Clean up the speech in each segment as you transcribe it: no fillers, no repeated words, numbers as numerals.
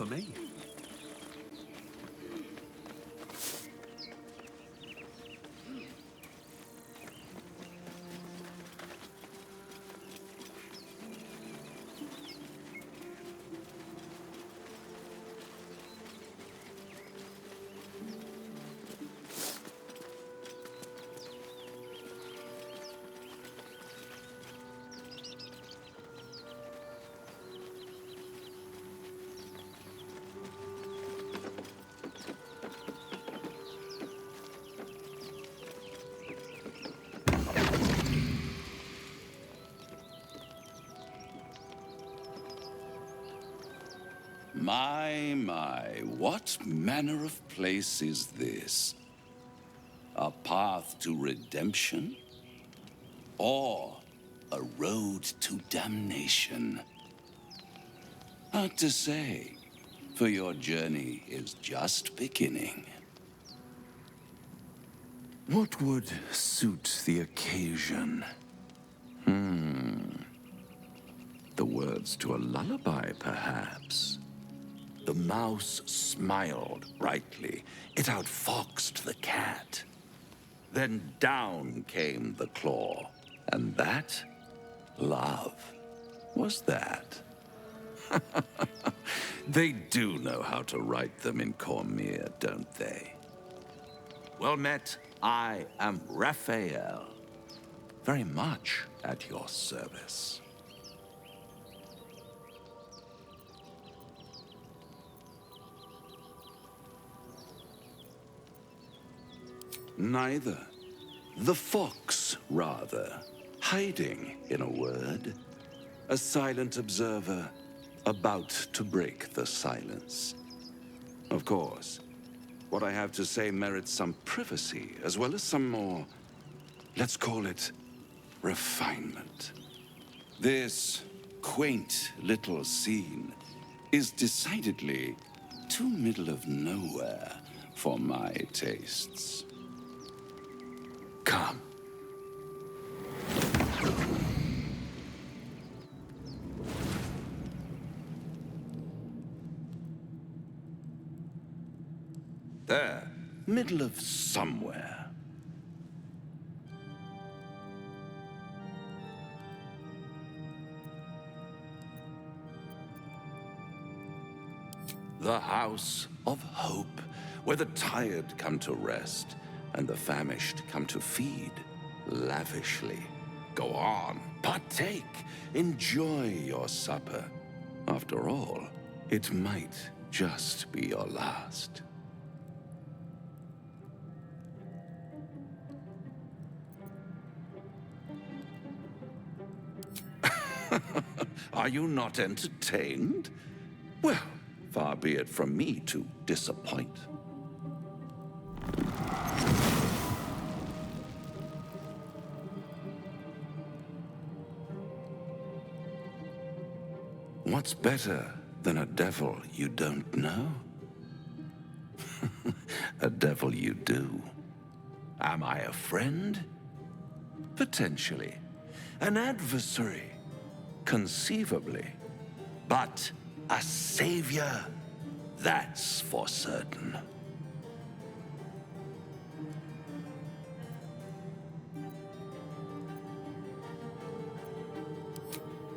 for me. My, what manner of place is this? A path to redemption? Or a road to damnation? Hard to say, for your journey is just beginning. What would suit the occasion? The words to a lullaby, perhaps. The mouse smiled brightly. It outfoxed the cat. Then down came the claw. And that, love, was that. They do know how to write them in Cormier, don't they? Well met, I am Raphael. Very much at your service. Neither. The fox, rather. Hiding, in a word. A silent observer, about to break the silence. Of course, what I have to say merits some privacy, as well as some more, let's call it, refinement. This quaint little scene is decidedly too middle of nowhere for my tastes. Come. There, middle of somewhere. The House of Hope, where the tired come to rest and the famished come to feed lavishly. Go on, partake, enjoy your supper. After all, it might just be your last. Are you not entertained? Well, far be it from me to disappoint. What's better than a devil you don't know? A devil you do. Am I a friend? Potentially. An adversary? Conceivably. But a savior? That's for certain.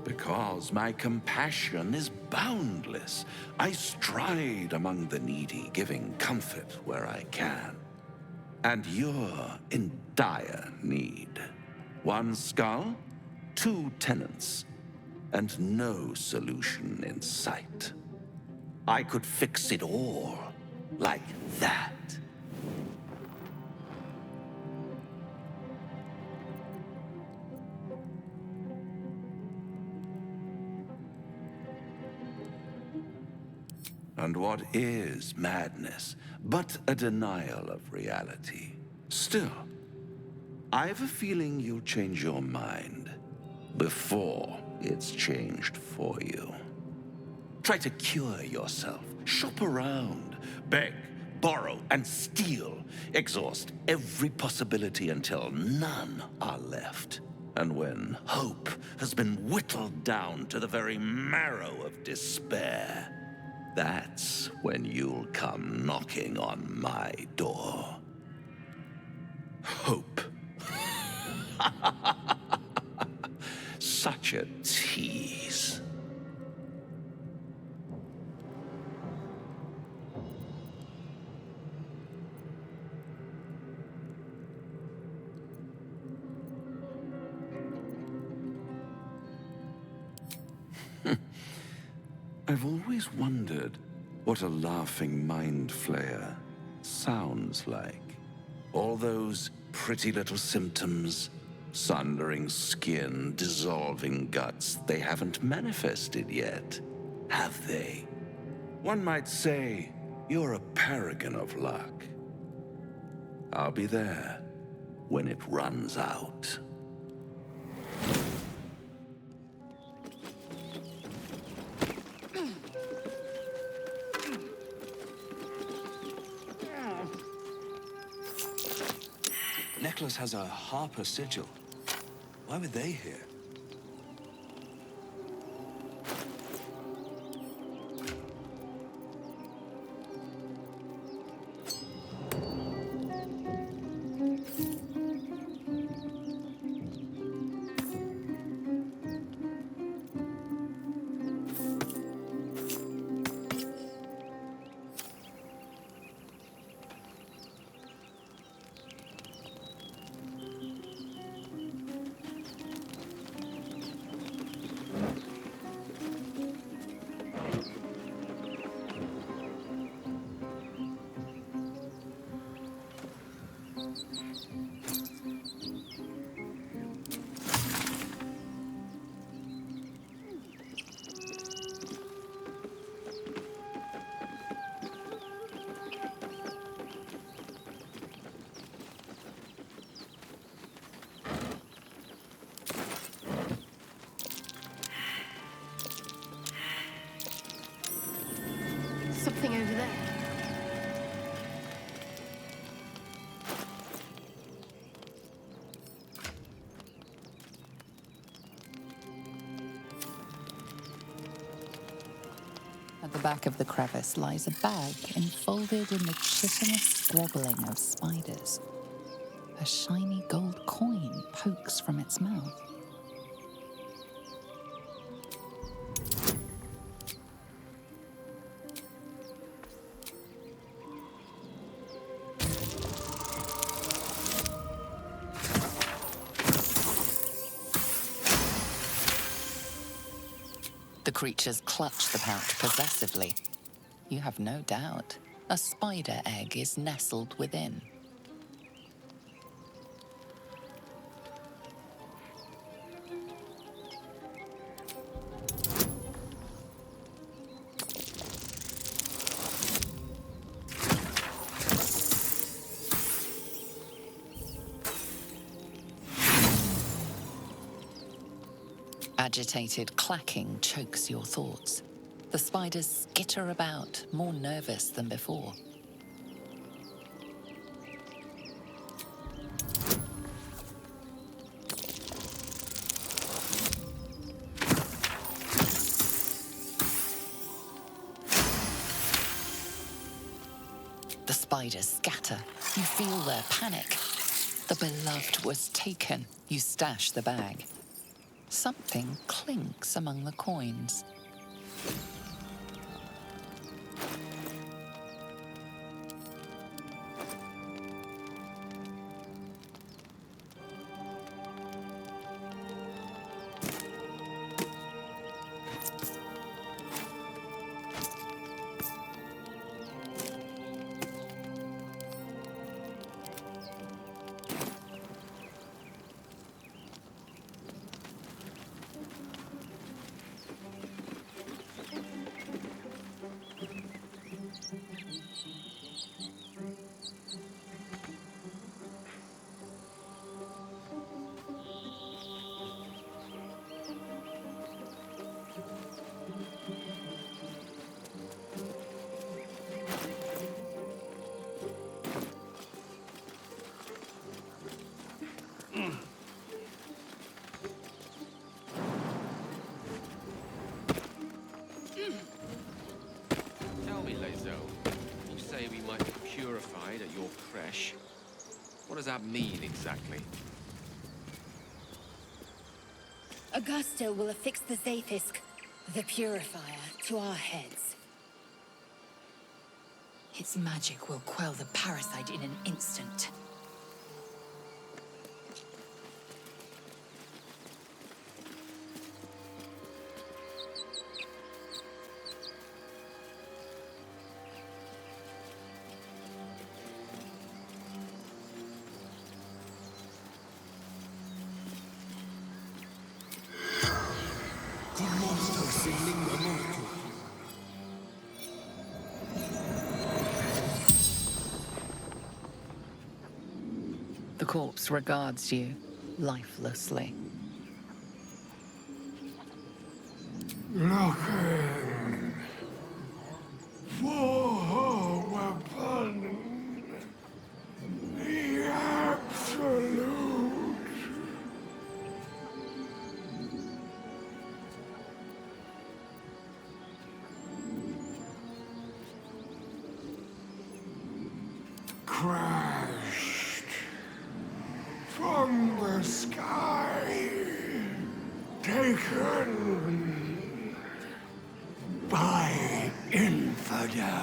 Because my compassion is boundless. I stride among the needy, giving comfort where I can. And you're in dire need. One skull, two tenants, and no solution in sight. I could fix it all, like that. And what is madness but a denial of reality? Still, I've a feeling you'll change your mind before it's changed for you. Try to cure yourself, shop around, beg, borrow, and steal. Exhaust every possibility until none are left. And when hope has been whittled down to the very marrow of despair, That's when you'll come knocking on my door. Hope. Such a tease. I've always wondered what a laughing mind flayer sounds like. All those pretty little symptoms, sundering skin, dissolving guts, they haven't manifested yet, have they? One might say you're a paragon of luck. I'll be there when it runs out. Necklace has a Harper sigil. Why were they here? Something over there. At the back of the crevice lies a bag enfolded in the chitinous squabbling of spiders. A shiny gold coin pokes from its mouth. The creatures clutch the pouch possessively. You have no doubt. A spider egg is nestled within. Agitated clacking chokes your thoughts. The spiders skitter about, more nervous than before. The spiders scatter. You feel their panic. The beloved was taken. You stash the bag. Something clinks among the coins. purified at your creche. What does that mean exactly? Augusta will affix the Zafisk, the Purifier, to our heads. Its magic will quell the parasite in an instant. The corpse regards you lifelessly. Looking for a weapon. The absolute. Crashed from the sky. Taken by infidels.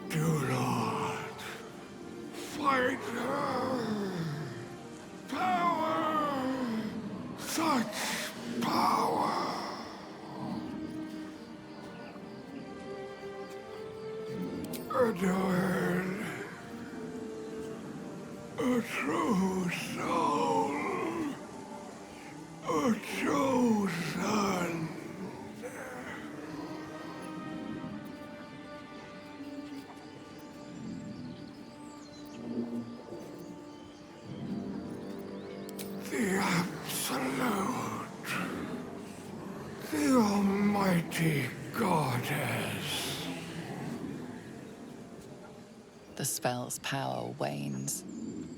Do not fight her. Power, such power. Adored. A true soul, a chosen. The absolute, the almighty goddess. The spell's power wanes.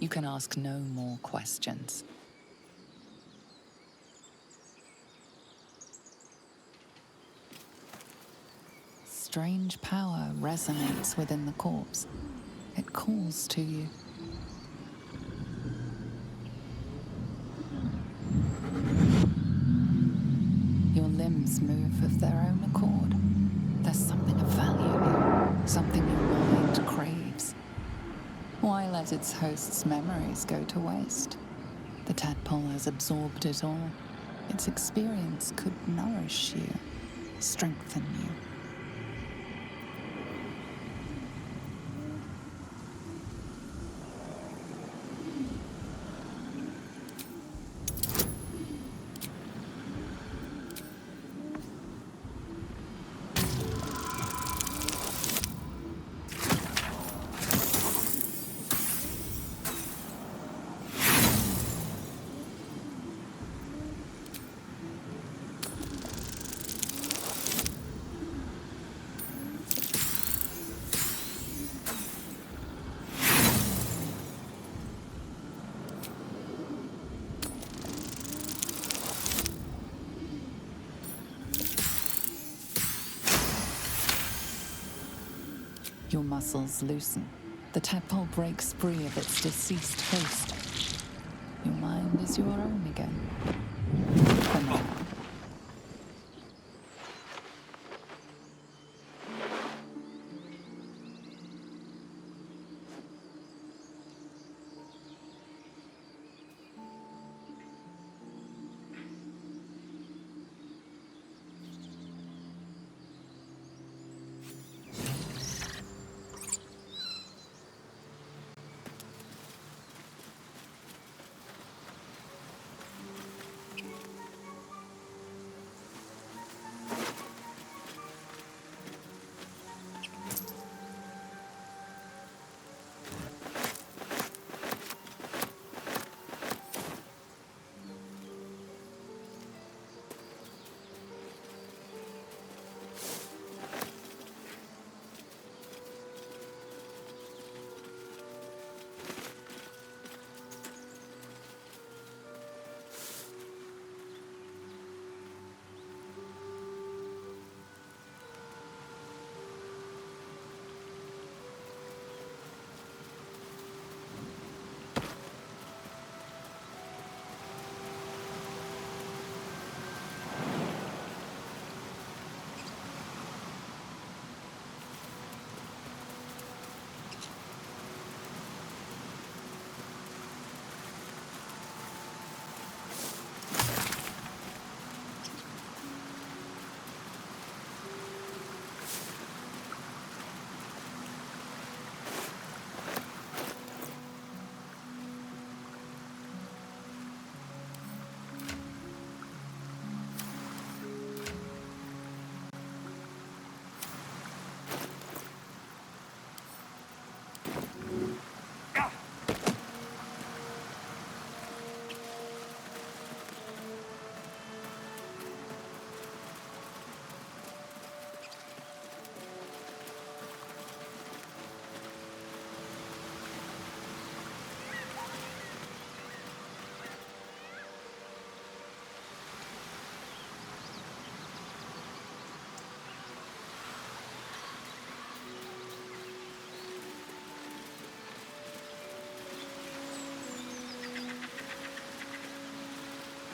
You can ask no more questions. Strange power resonates within the corpse. It calls to you. Your limbs move of their own accord. There's something of value here, something your mind craves. Why let its host's memories go to waste? The tadpole has absorbed it all. Its experience could nourish you, strengthen you. Your muscles loosen. The tadpole breaks free of its deceased host. Your mind is your own again. For now.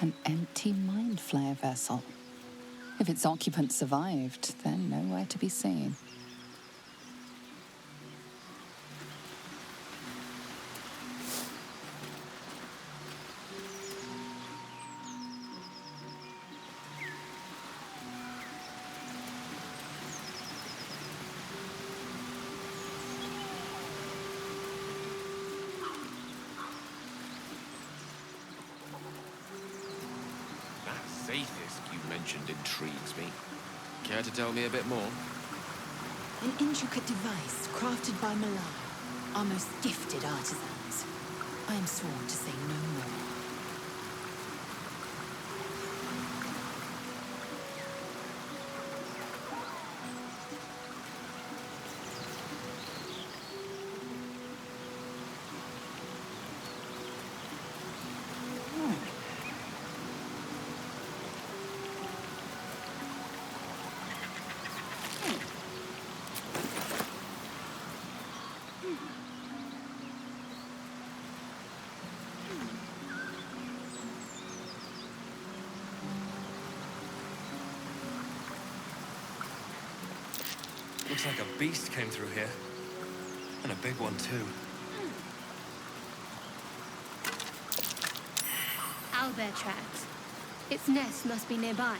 An empty mind flare vessel. If its occupants survived, they're nowhere to be seen. That Zaythisk you mentioned intrigues me. Care to tell me a bit more? An intricate device crafted by Malar, our most gifted artisans. I am sworn to say no more. Looks like a beast came through here. And a big one, too. Owlbear tracks. Its nest must be nearby.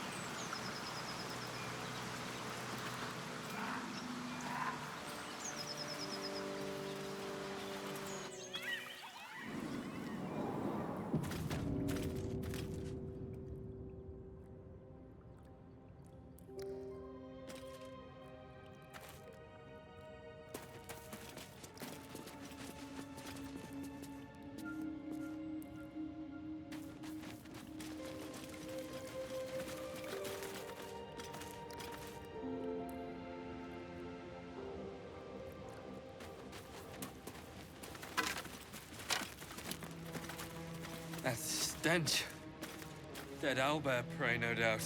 That stench. Dead owlbear prey, no doubt.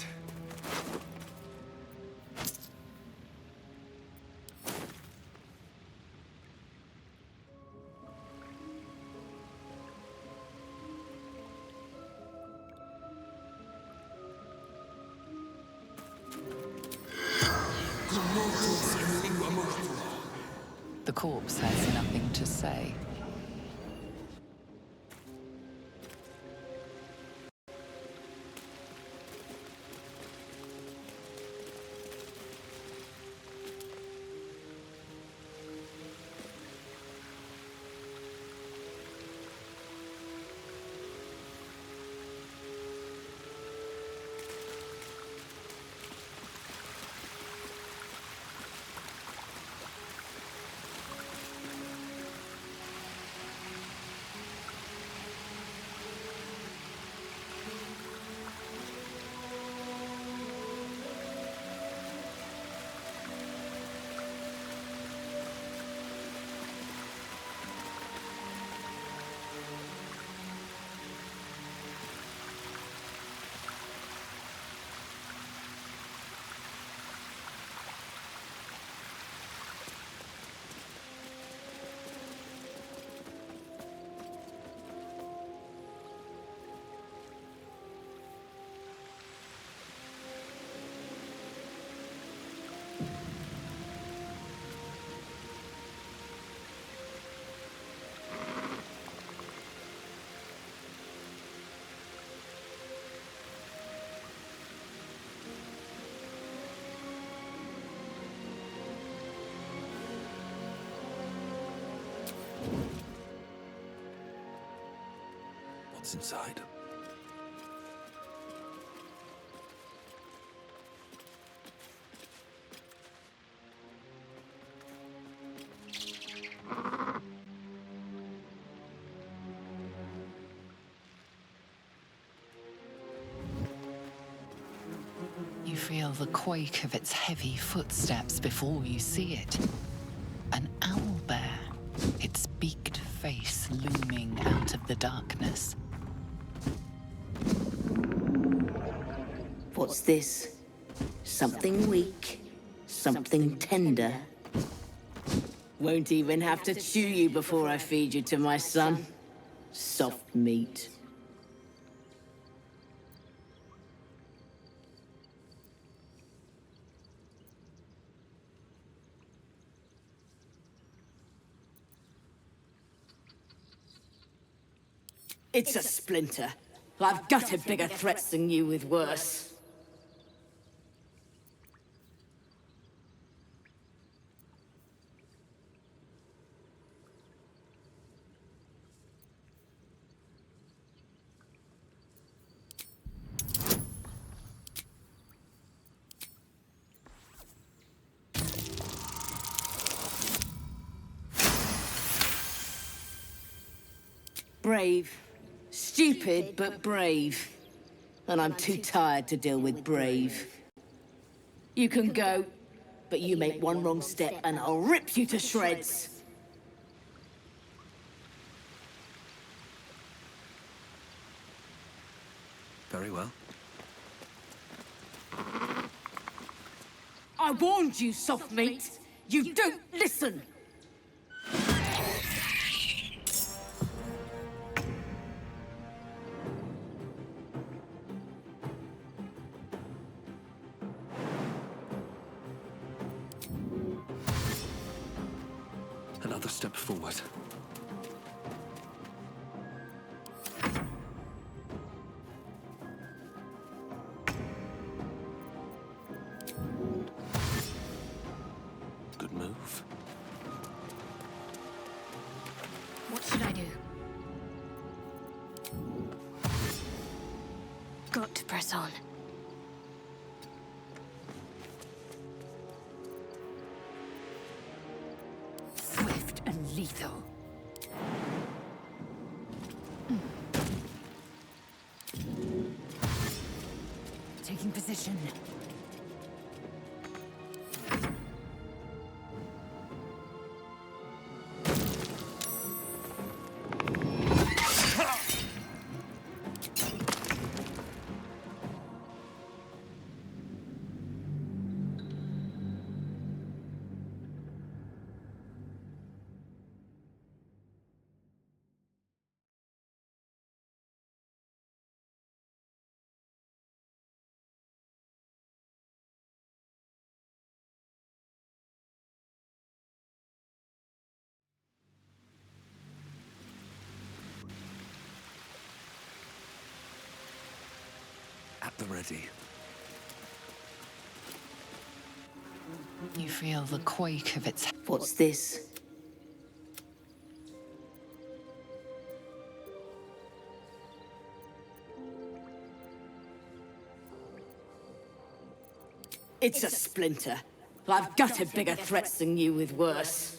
The corpse has nothing to say. What's inside? You feel the quake of its heavy footsteps before you see it. An owlbear, its beaked face looming out of the darkness. What's this? Something weak, something tender. Won't even have to chew you before I feed you to my son. Soft meat. It's a splinter. I've gutted bigger threats than you with worse. Brave. Stupid, but brave. And I'm too tired to deal with brave. You can go, but you make one wrong step and I'll rip you to shreds. Very well. I warned you, soft meat. You don't listen. Another step forward. Good move. What should I do? Got to press on. Swift and lethal. Taking position. At the ready. You feel the quake of its... What's this? It's a splinter. I've gutted bigger threats than you with worse.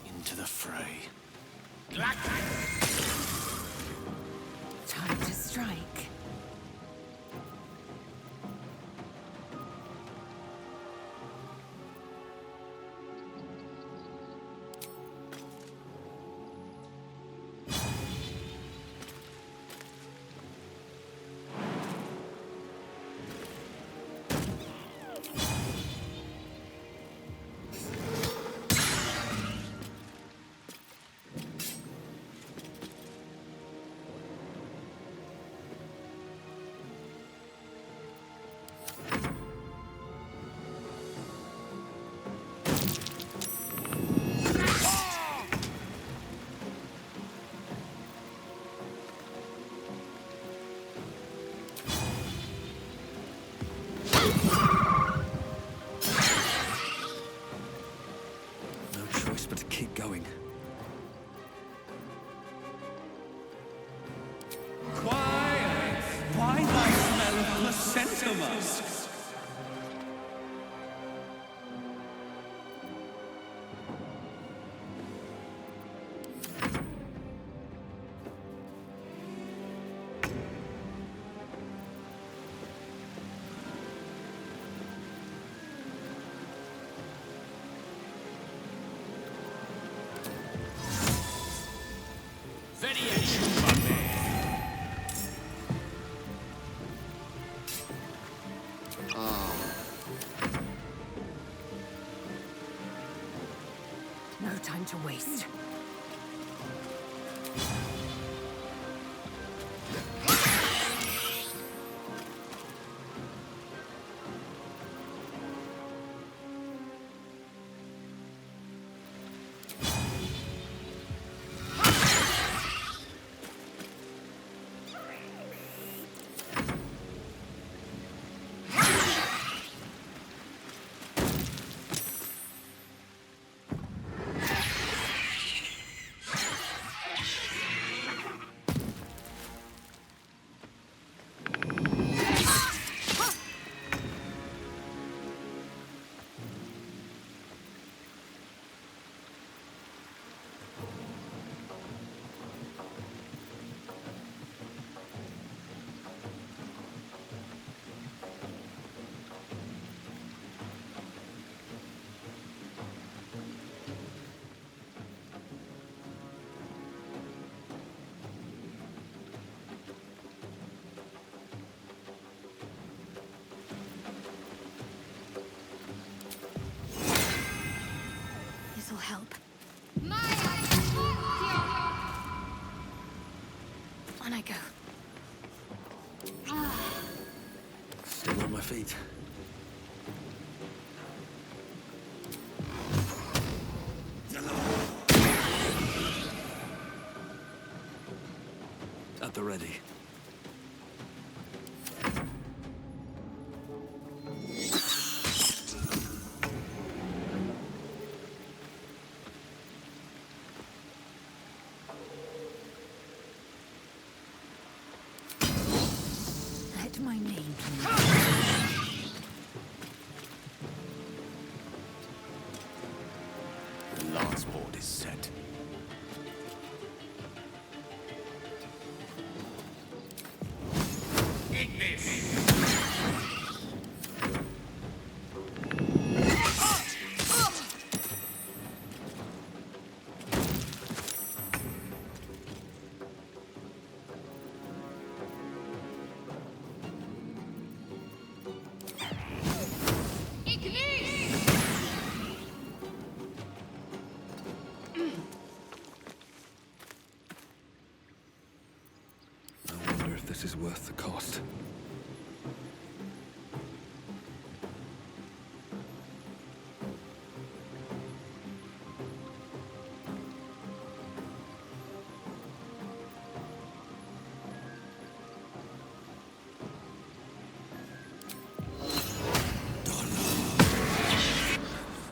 Into the fray. Time to strike. No choice but to keep going. Quiet! Why thy smell of placenta musks? time to waste. This'll help. On I go. Still on my feet. At the ready. Let my name be The last board is set. I wonder if this is worth the cost.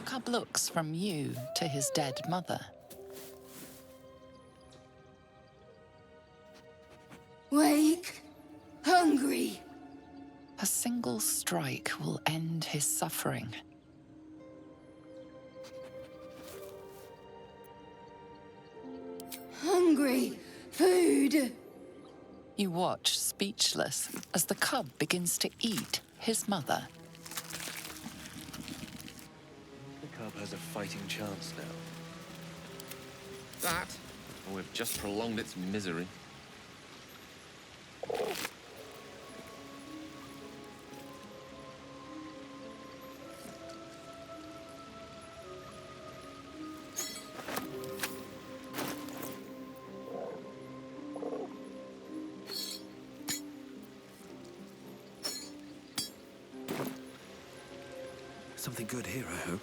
Cub looks from you to his dead mother. Wake. Hungry. A single strike will end his suffering. Hungry. Food. You watch, speechless, as the cub begins to eat his mother. The cub has a fighting chance now. That, or we've just prolonged its misery. Something good here, I hope.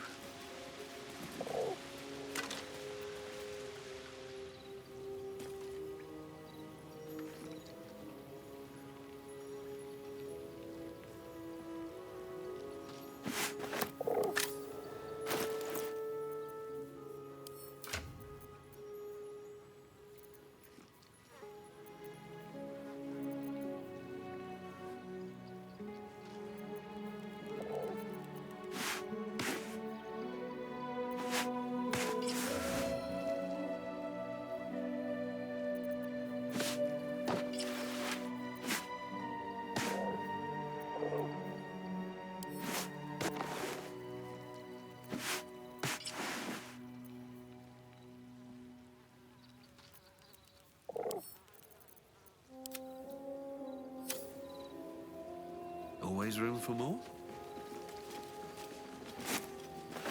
Always room for more?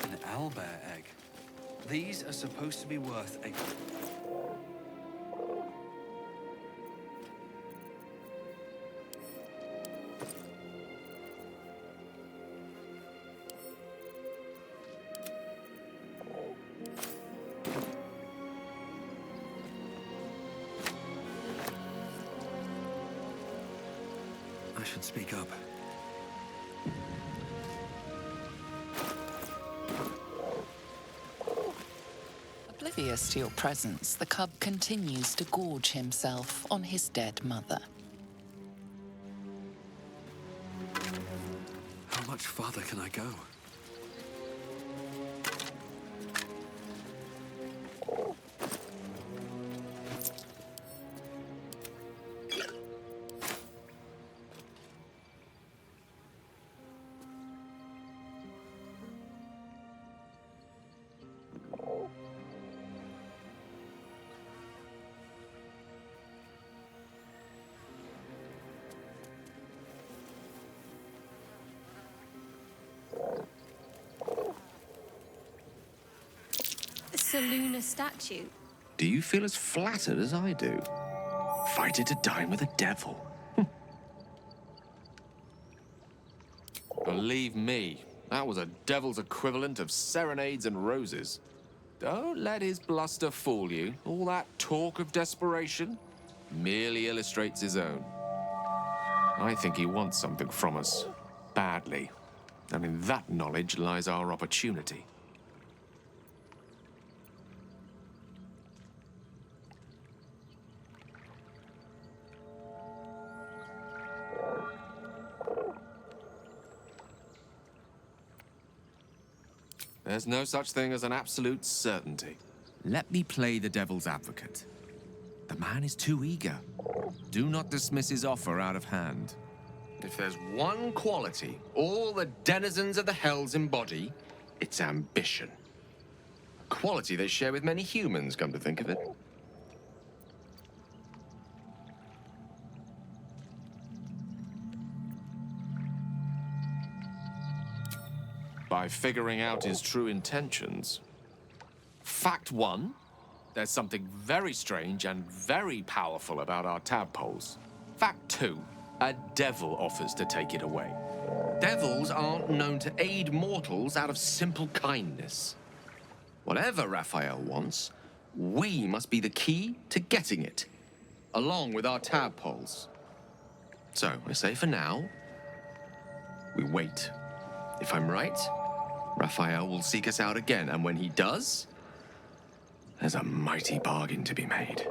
An owlbear egg. These are supposed to be worth a... I should speak up. Oblivious to your presence, the cub continues to gorge himself on his dead mother. How much farther can I go? A lunar statue. Do you feel as flattered as I do? Fighting to dine with a devil. Believe me, that was a devil's equivalent of serenades and roses. Don't let his bluster fool you. All that talk of desperation merely illustrates his own. I think he wants something from us, badly. And in that knowledge lies our opportunity. There's no such thing as an absolute certainty. Let me play the devil's advocate. The man is too eager. Do not dismiss his offer out of hand. If there's one quality all the denizens of the hells embody, it's ambition. A quality they share with many humans, come to think of it. By figuring out his true intentions. Fact one, there's something very strange and very powerful about our tadpoles. Fact two, a devil offers to take it away. Devils aren't known to aid mortals out of simple kindness. Whatever Raphael wants, we must be the key to getting it, along with our tadpoles. So, I say for now, we wait. If I'm right, Raphael will seek us out again, and when he does, there's a mighty bargain to be made.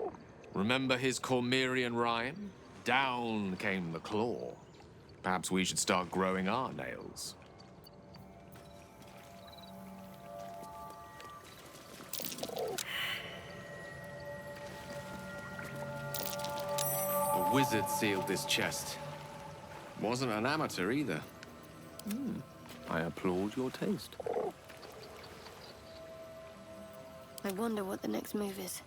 Remember his Cormyrean rhyme? Down came the claw. Perhaps we should start growing our nails. A wizard sealed this chest. Wasn't an amateur either. I applaud your taste. I wonder what the next move is.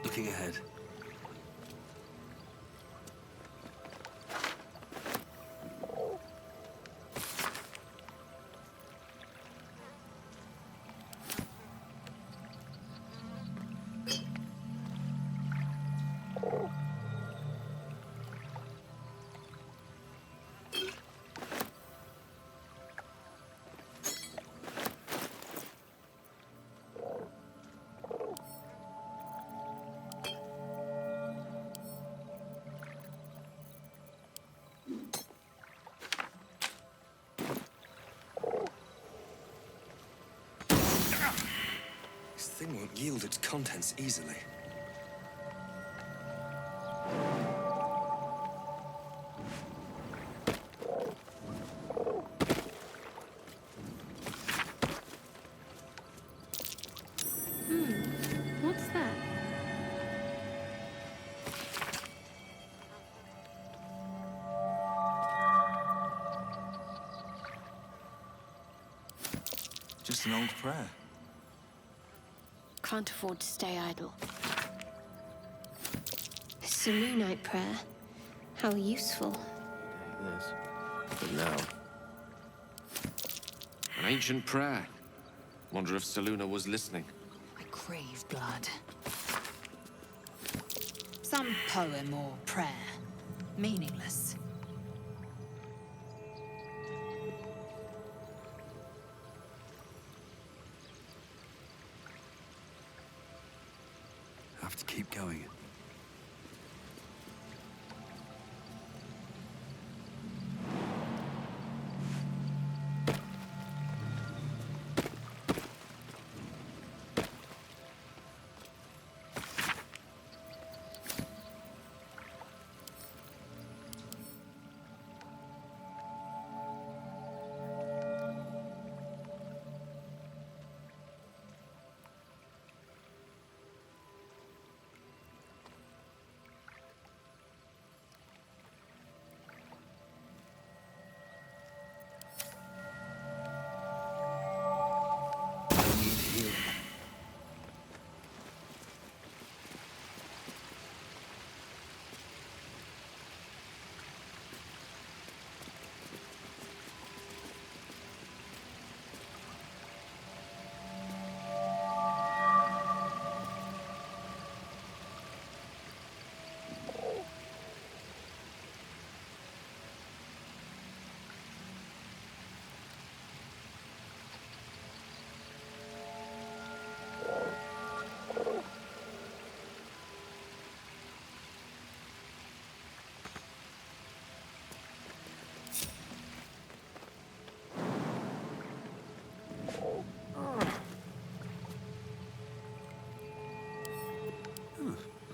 Looking ahead. This thing won't yield its contents easily. Just an old prayer. Can't afford to stay idle. Selûnite prayer. How useful. This. But now. An ancient prayer. Wonder if Selûne was listening. I crave blood. Some poem or prayer. Meaningless. Have to keep going.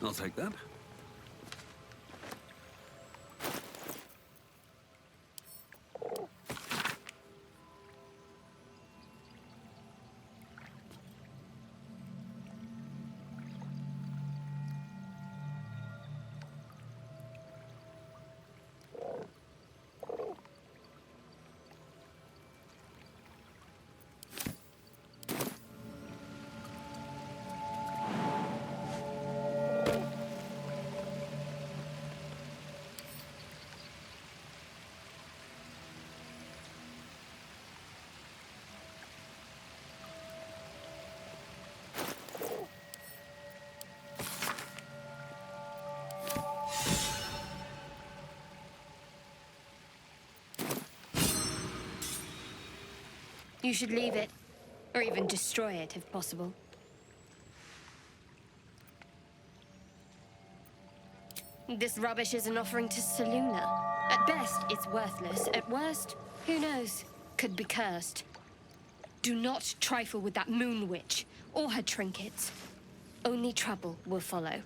I'll take that. You should leave it, or even destroy it if possible. This rubbish is an offering to Selûne. At best, it's worthless. At worst, who knows? Could be cursed. Do not trifle with that moon witch, or her trinkets. Only trouble will follow.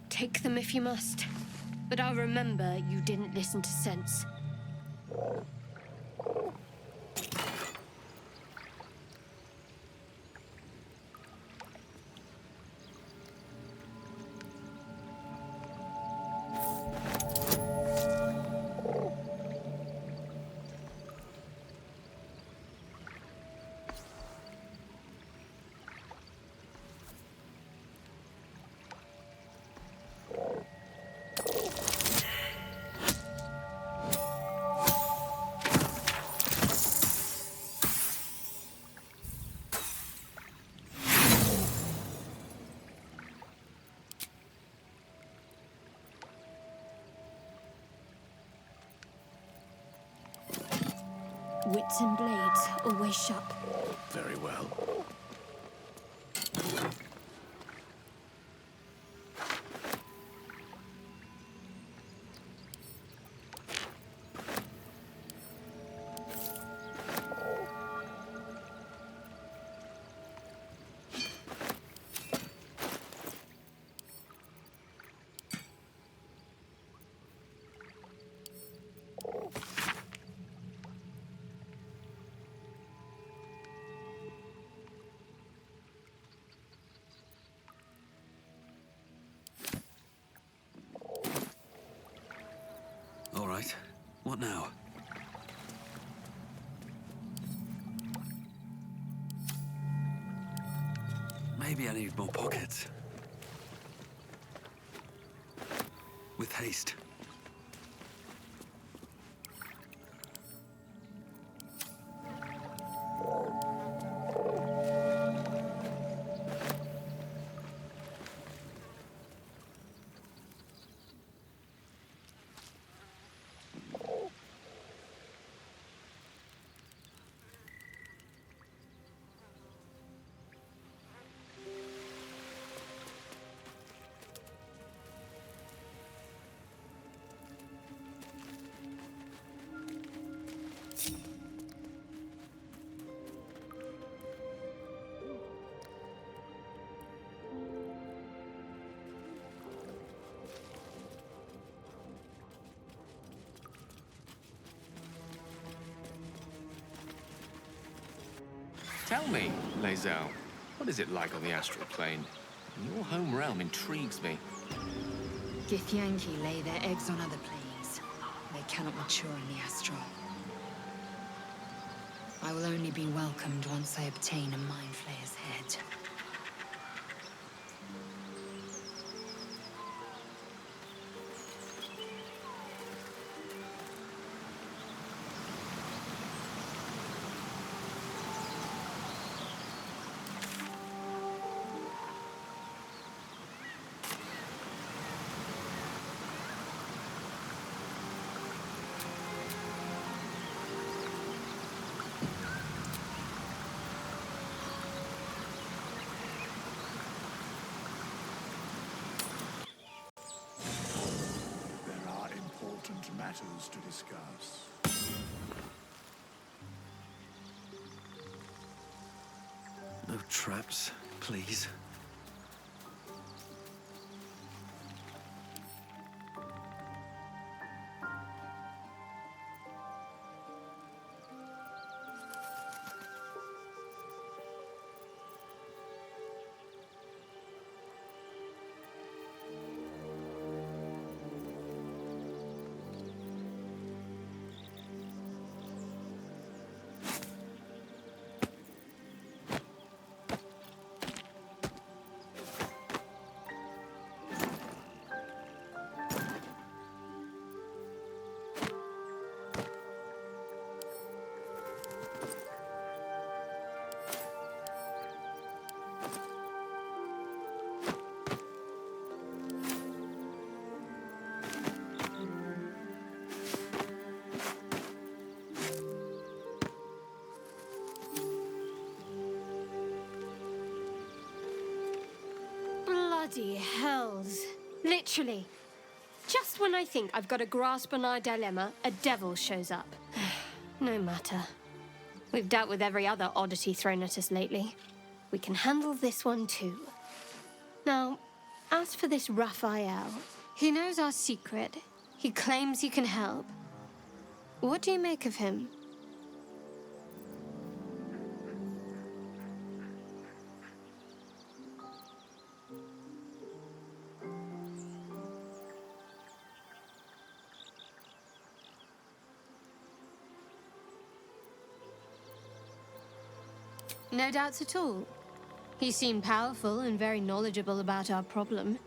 Take them if you must. But I'll remember you didn't listen to sense. Wits and blades always sharp. Very well. right. What now? Maybe I need more pockets. With haste. Tell me, Lae'zel, what is it like on the astral plane? Your home realm intrigues me. Githyanki lay their eggs on other planes. They cannot mature in the astral. I will only be welcomed once I obtain a Mind Flayer's head. There are important matters to discuss. No traps, please. Bloody hells. Literally. Just when I think I've got a grasp on our dilemma, a devil shows up. No matter. We've dealt with every other oddity thrown at us lately. We can handle this one too. Now, as for this Raphael, he knows our secret. He claims he can help. What do you make of him? No doubts at all. He seemed powerful and very knowledgeable about our problem.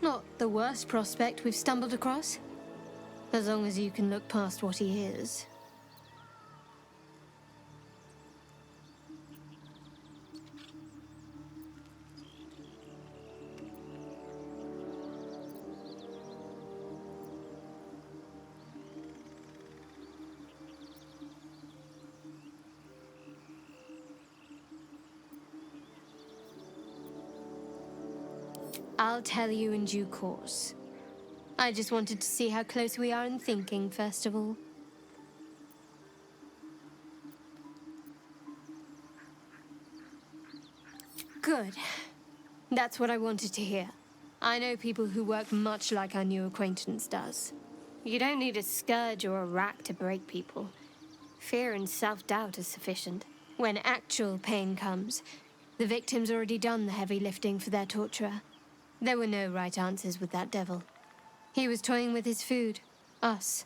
Not the worst prospect we've stumbled across. As long as you can look past what he is. I'll tell you in due course. I just wanted to see how close we are in thinking, first of all. Good. That's what I wanted to hear. I know people who work much like our new acquaintance does. You don't need a scourge or a rack to break people. Fear and self-doubt is sufficient. When actual pain comes, the victim's already done the heavy lifting for their torturer. There were no right answers with that devil. He was toying with his food. Us.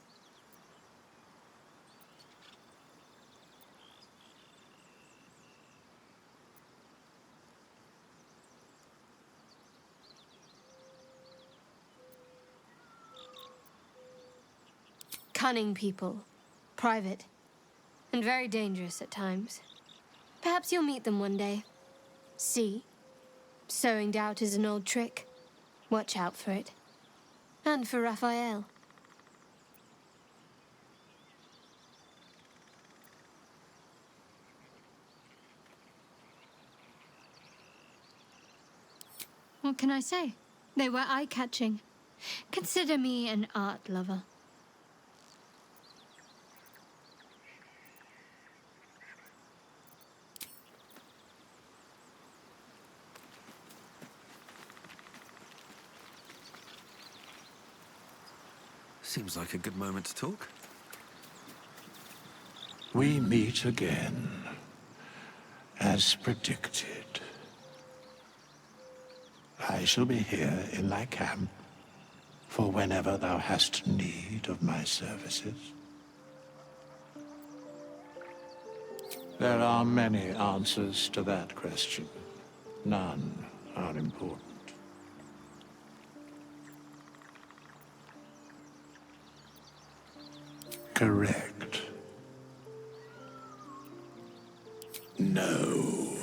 Cunning people. Private. And very dangerous at times. Perhaps you'll meet them one day. See? Sowing doubt is an old trick. Watch out for it. And for Raphael. What can I say? They were eye-catching. Consider me an art lover. Seems like a good moment to talk. We meet again, as predicted. I shall be here in thy camp for whenever thou hast need of my services. There are many answers to that question. None are important. Correct. No.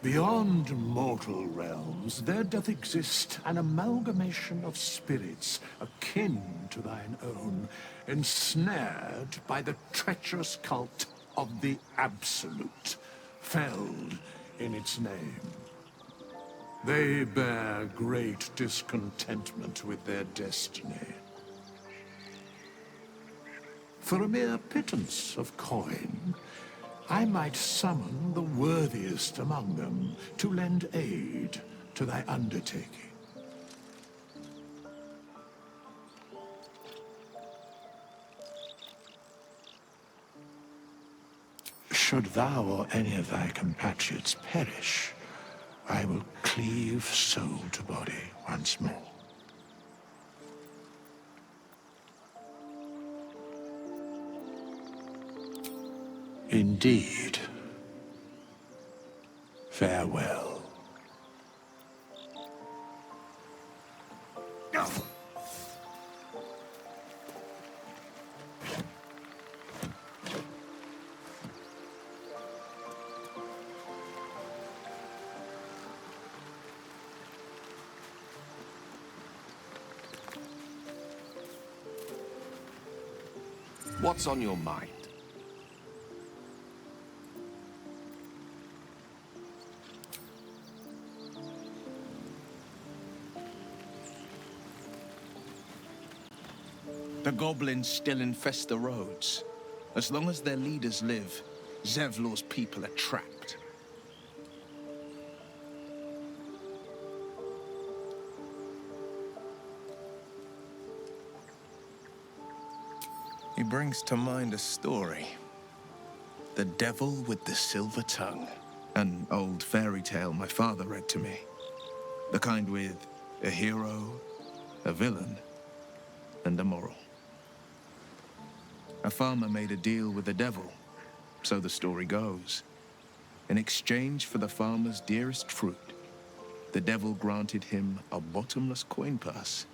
Beyond mortal realms, there doth exist an amalgamation of spirits akin to thine own, ensnared by the treacherous cult of the Absolute, felled in its name. They bear great discontentment with their destiny. For a mere pittance of coin, I might summon the worthiest among them to lend aid to thy undertaking. Should thou or any of thy compatriots perish, I will cleave soul to body once more. Indeed. Farewell. What's on your mind? The goblins still infest the roads. As long as their leaders live, Zevlor's people are trapped. He brings to mind a story. The Devil with the Silver Tongue. An old fairy tale my father read to me. The kind with a hero, a villain, and a moral. A farmer made a deal with the devil, so the story goes. In exchange for the farmer's dearest fruit, the devil granted him a bottomless coin purse.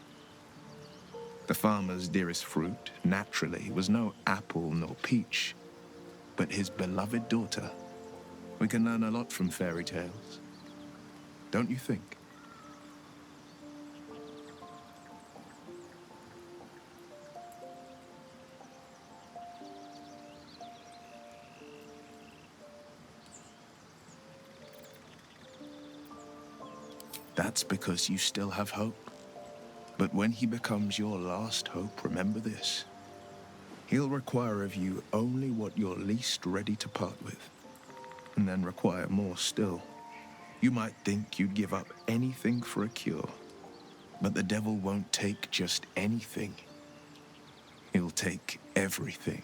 The farmer's dearest fruit, naturally, was no apple nor peach, but his beloved daughter. We can learn a lot from fairy tales, don't you think? That's because you still have hope. But when he becomes your last hope, remember this. He'll require of you only what you're least ready to part with, and then require more still. You might think you'd give up anything for a cure, but the devil won't take just anything. He'll take everything.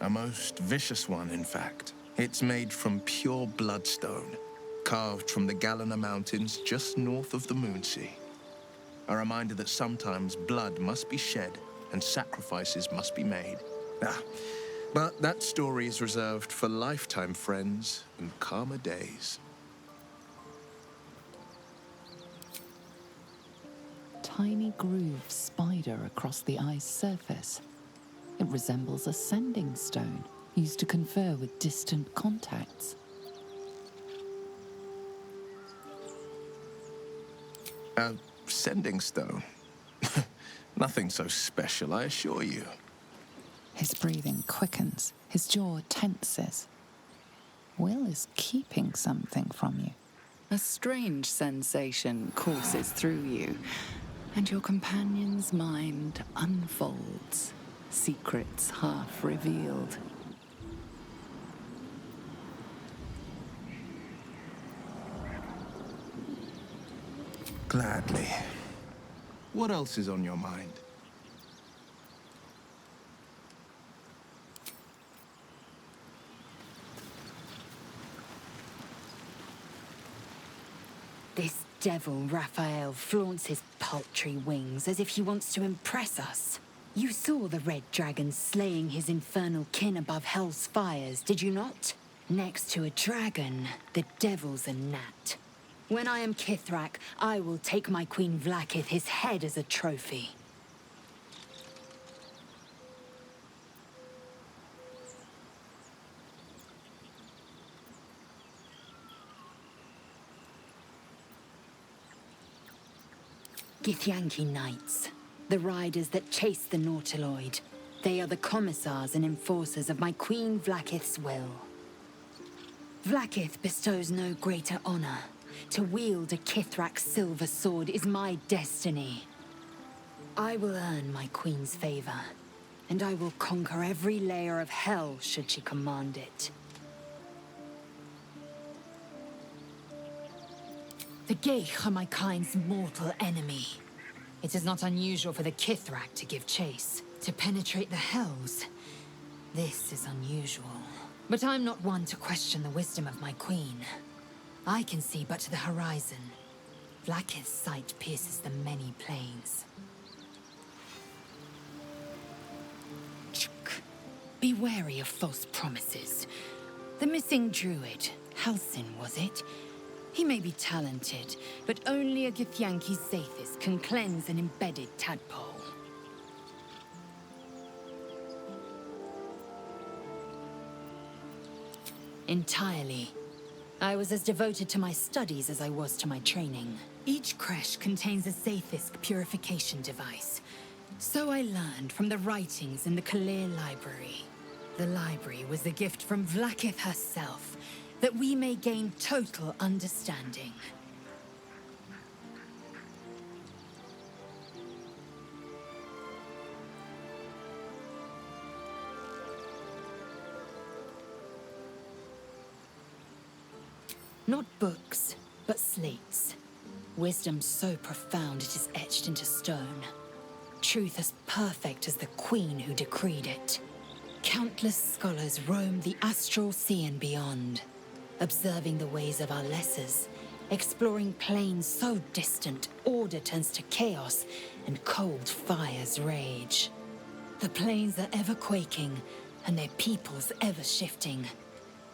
A most vicious one, in fact. It's made from pure bloodstone, carved from the Galena Mountains just north of the Moonsea. A reminder that sometimes blood must be shed and sacrifices must be made. But that story is reserved for lifetime friends and calmer days. Tiny grooves spider across the eye's surface. It resembles a sending stone used to confer with distant contacts. A sending stone? Nothing so special, I assure you. His breathing quickens, his jaw tenses. Will is keeping something from you. A strange sensation courses through you, and your companion's mind unfolds, secrets half revealed. Gladly. What else is on your mind? This devil Raphael flaunts his paltry wings as if he wants to impress us. You saw the red dragon slaying his infernal kin above hell's fires, did you not? Next to a dragon, the devil's a gnat. When I am Kithrak, I will take my Queen Vlaakith his head as a trophy. Githyanki Knights, the riders that chase the Nautiloid. They are the commissars and enforcers of my Queen Vlaakith's will. Vlaakith bestows no greater honor. To wield a Kithrak's silver sword is my destiny. I will earn my Queen's favor, and I will conquer every layer of hell should she command it. The Geich are my kind's mortal enemy. It is not unusual for the Kithrak to give chase, to penetrate the hells. This is unusual. But I'm not one to question the wisdom of my queen. I can see but to the horizon. Vlaakith's sight pierces the many planes. Be wary of false promises. The missing druid, Halsin, was it? He may be talented, but only a Githyanki Zathis can cleanse an embedded tadpole. Entirely. I was as devoted to my studies as I was to my training. Each creche contains a Zathisk purification device. So I learned from the writings in the Kalir Library. The library was a gift from Vlaakith herself, that we may gain total understanding. Not books, but slates. Wisdom so profound it is etched into stone. Truth as perfect as the queen who decreed it. Countless scholars roam the astral sea and beyond, observing the ways of our lessers, exploring planes so distant order turns to chaos and cold fires rage. The planes are ever quaking, and their peoples ever shifting.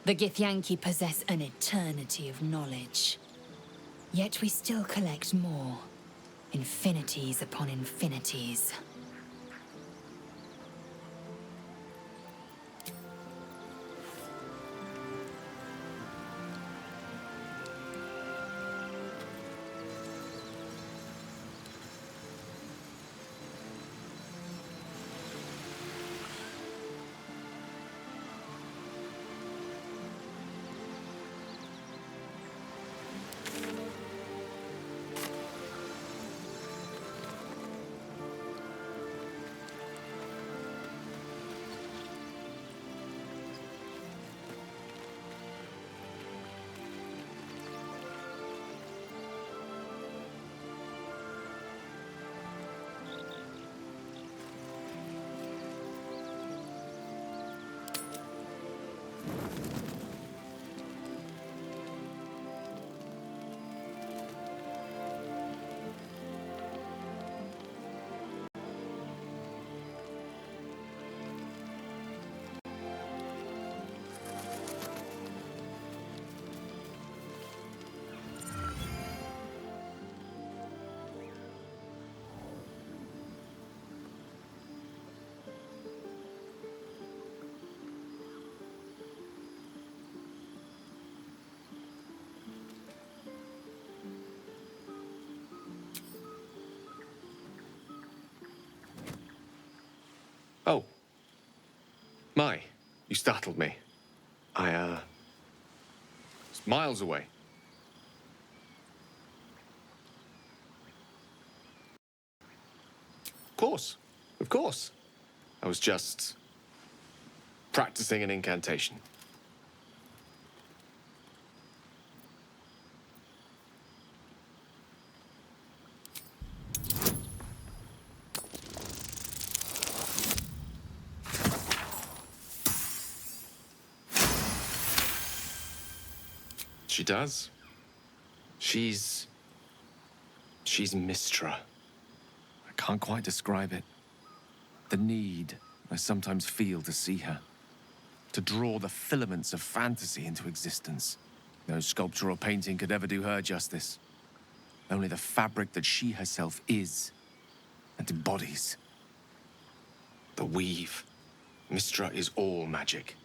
The Githyanki possess an eternity of knowledge. Yet we still collect more. Infinities upon infinities. My, you startled me. It's miles away. Of course. I was just practicing an incantation. She does. She's Mistra. I can't quite describe it. The need I sometimes feel to see her. To draw the filaments of fantasy into existence. No sculpture or painting could ever do her justice. Only the fabric that she herself is and embodies. The weave. Mistra is all magic.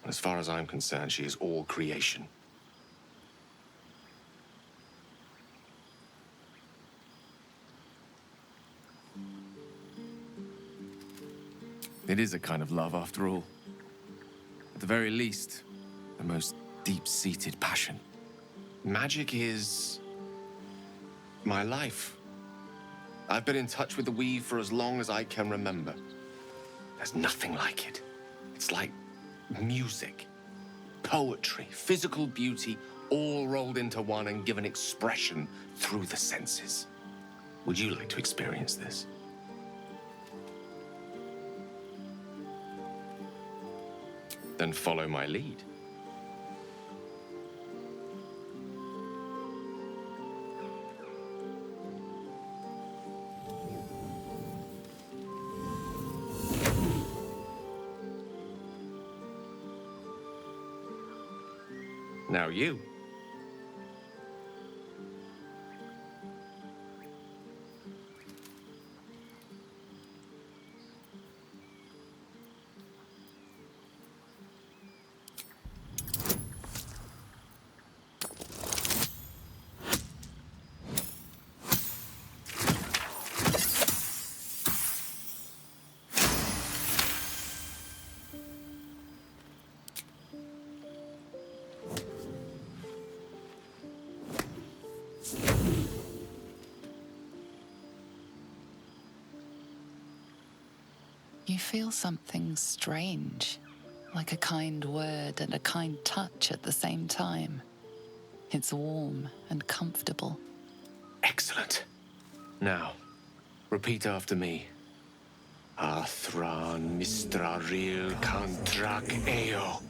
And as far as I'm concerned, she is all creation. It is a kind of love, after all. At the very least, the most deep-seated passion. Magic is my life. I've been in touch with the weave for as long as I can remember. There's nothing like it. It's like music, poetry, physical beauty, all rolled into one and given expression through the senses. Would you like to experience this? Then follow my lead. Now you. You feel something strange, like a kind word and a kind touch at the same time. It's warm and comfortable. Excellent. Now, repeat after me. Athran Mistraril Kantrak Eo.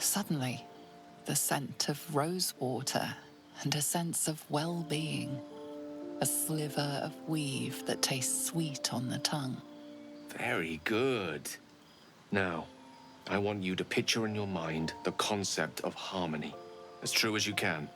Suddenly, the scent of rosewater and a sense of well-being. A sliver of weave that tastes sweet on the tongue. Very good. Now, I want you to picture in your mind the concept of harmony, as true as you can.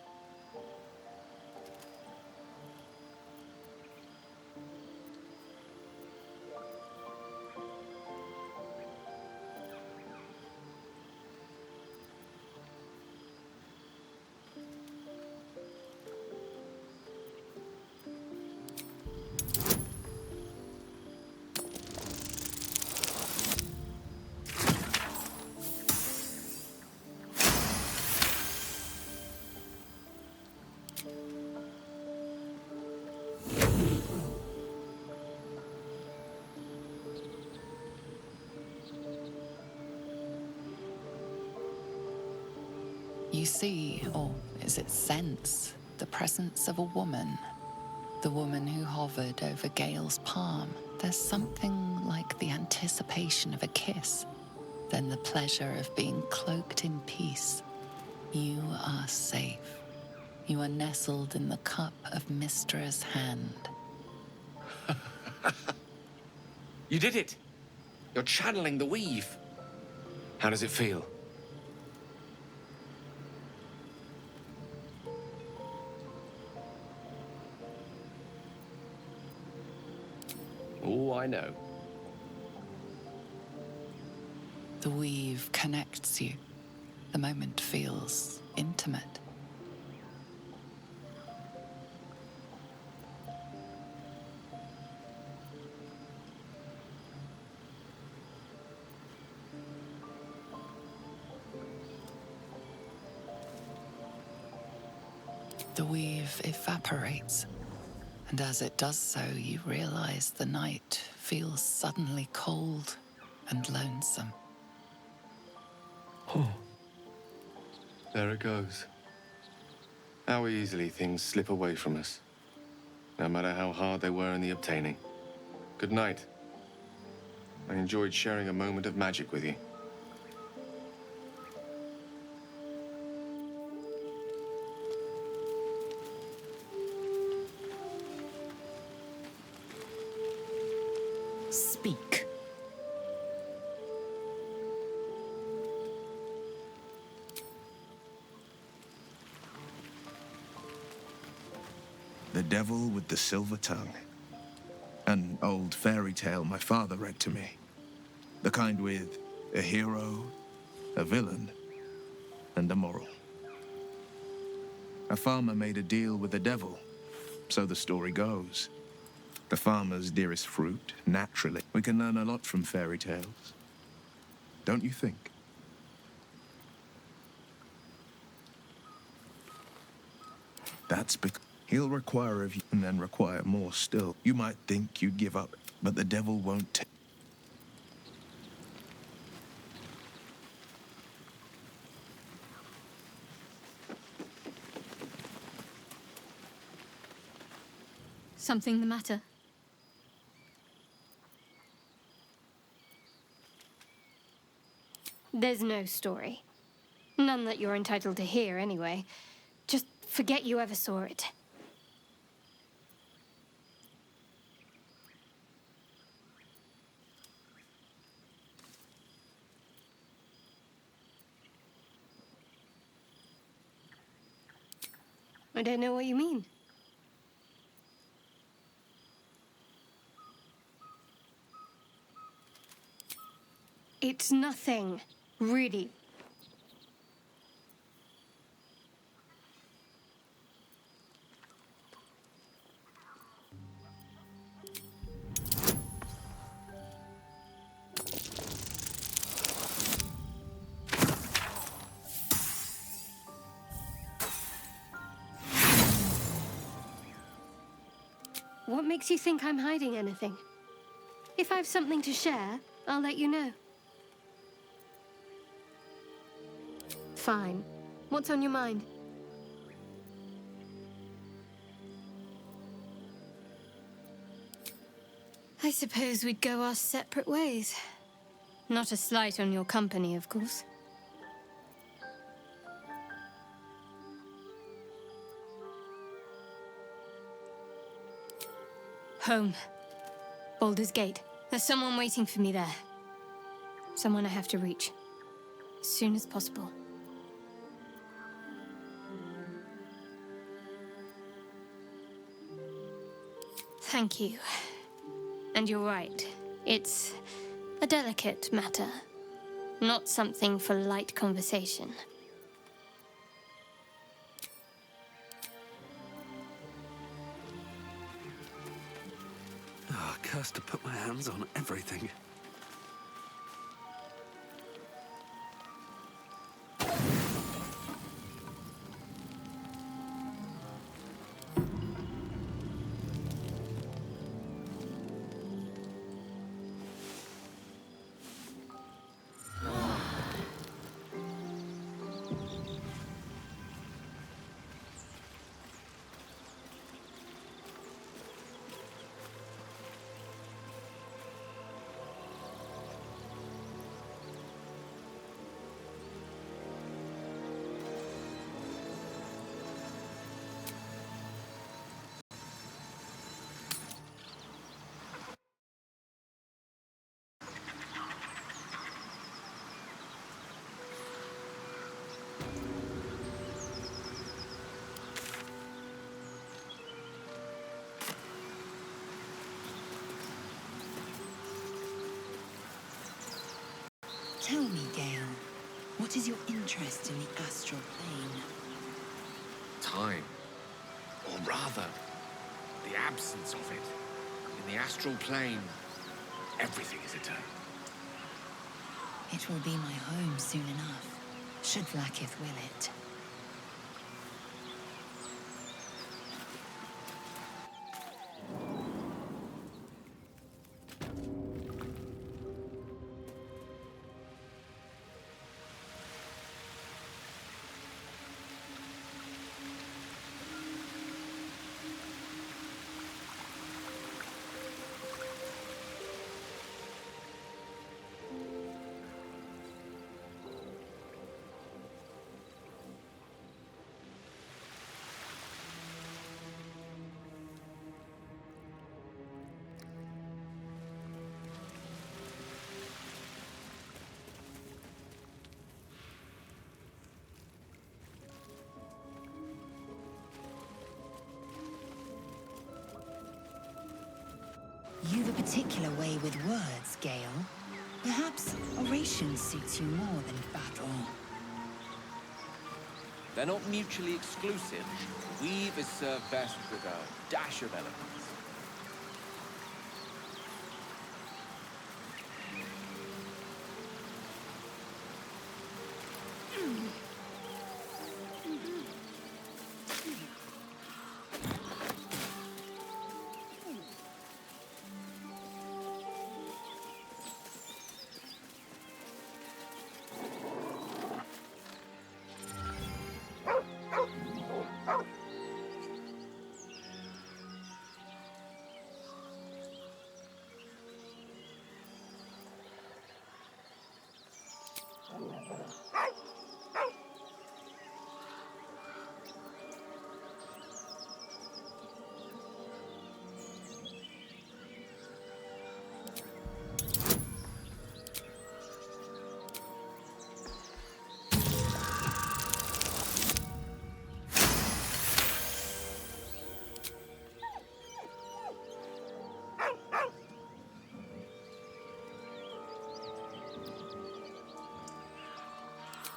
You see, or is it sense, the presence of a woman. The woman who hovered over Gale's palm. There's something like the anticipation of a kiss. than the pleasure of being cloaked in peace. You are safe. You are nestled in the cup of Mystra's hand. You did it! You're channeling the weave. How does it feel? Oh, I know. The weave connects you. The moment feels intimate. The weave evaporates, and as it does so, you realize the night feels suddenly cold and lonesome. Oh. There it goes. How easily things slip away from us, no matter how hard they were in the obtaining. Good night. I enjoyed sharing a moment of magic with you. Speak. The Devil with the Silver Tongue. An old fairy tale my father read to me. The kind with a hero, a villain, and a moral. A farmer made a deal with the devil, so the story goes. The farmer's dearest fruit, naturally. We can learn a lot from fairy tales. Don't you think? That's because he'll require of you and then require more still. You might think you'd give up, but the devil won't take. Something the matter? There's no story. None that you're entitled to hear, anyway. Just forget you ever saw it. I don't know what you mean. It's nothing, really. What makes you think I'm hiding anything? If I've something to share, I'll let you know. Fine. What's on your mind? I suppose we'd go our separate ways. Not a slight on your company, of course. Home. Baldur's Gate. There's someone waiting for me there. Someone I have to reach. As soon as possible. Thank you. And you're right. It's a delicate matter. Not something for light conversation. Ah, cursed to put my hands on everything. Tell me, Gale, what is your interest in the astral plane? Time. Or rather, the absence of it. In the astral plane, everything is eternal. It will be my home soon enough, should Vlaakith will it. You've a particular way with words, Gale. Perhaps oration suits you more than battle. They're not mutually exclusive. Weave is served best with a dash of eloquence.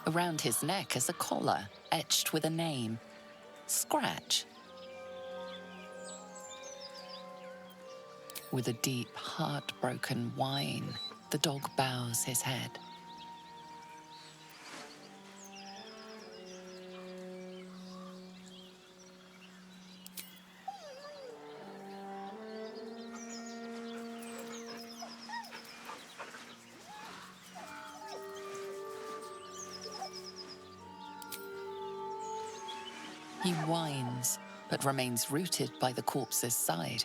Around his neck is a collar etched with a name. Scratch. With a deep, heartbroken whine, the dog bows his head. He whines, but remains rooted by the corpse's side.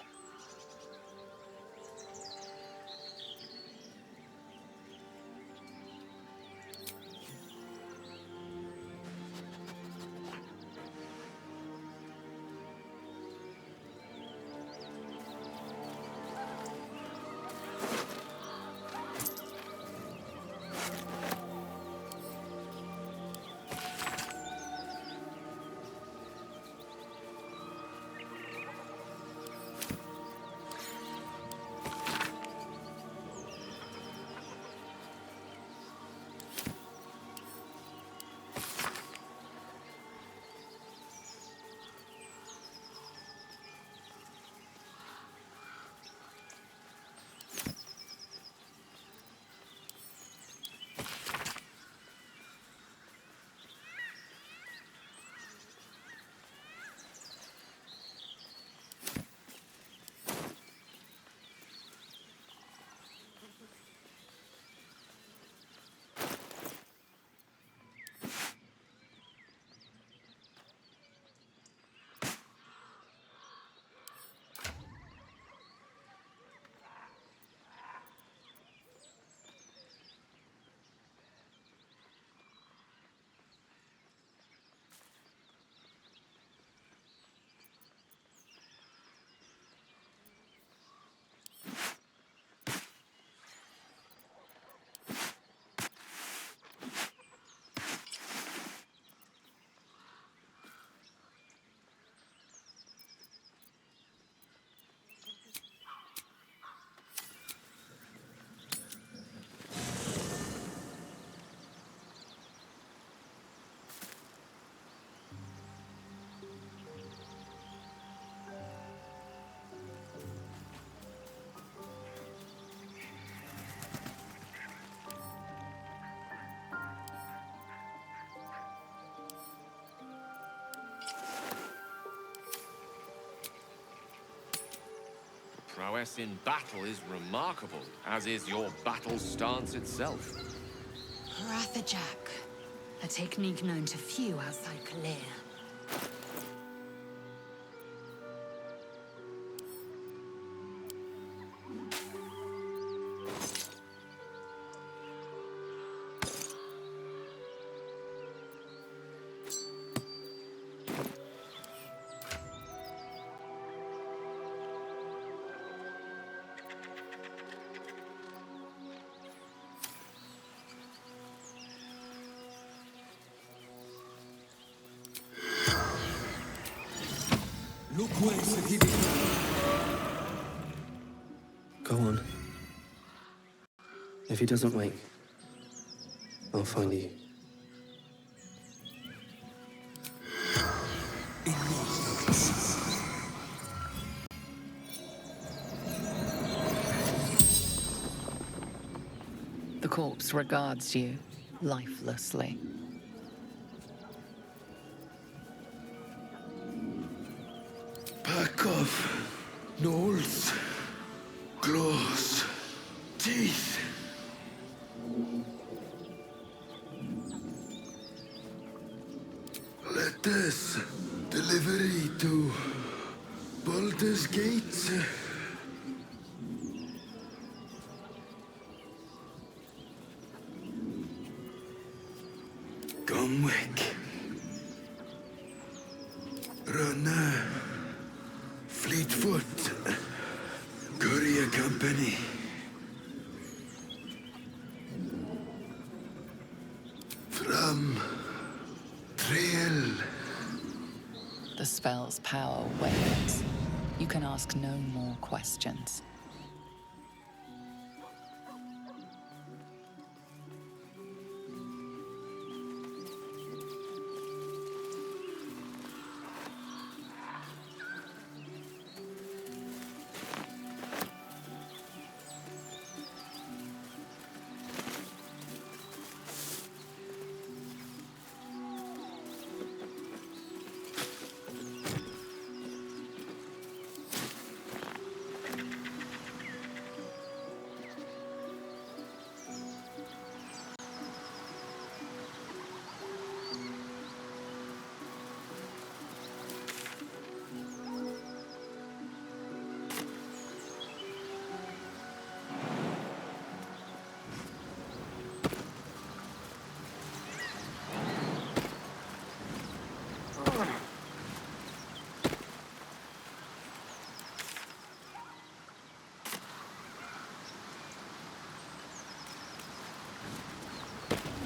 prowess in battle is remarkable, as is your battle stance itself. Rathajak, a technique known to few outside Kalir. Go on. If he doesn't wake, I'll find you. The corpse regards you lifelessly. Back off. Nose. Claws. Teeth. Let us delivery to Baldur's Gate. Gomwick. Runner. Fleetfoot. Courier Company. From Trail. The spell's power wanes. You can ask no more questions.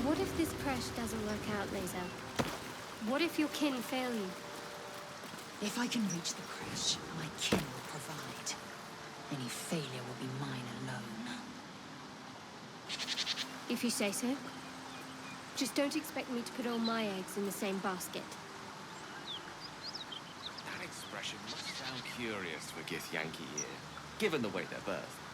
What if this crash doesn't work out, Lae'zel? What if your kin fail you? If I can reach the crash, my kin will provide. Any failure will be mine alone. If you say so. Just don't expect me to put all my eggs in the same basket. That expression must sound curious for Githyanki here, given the way they're birthed.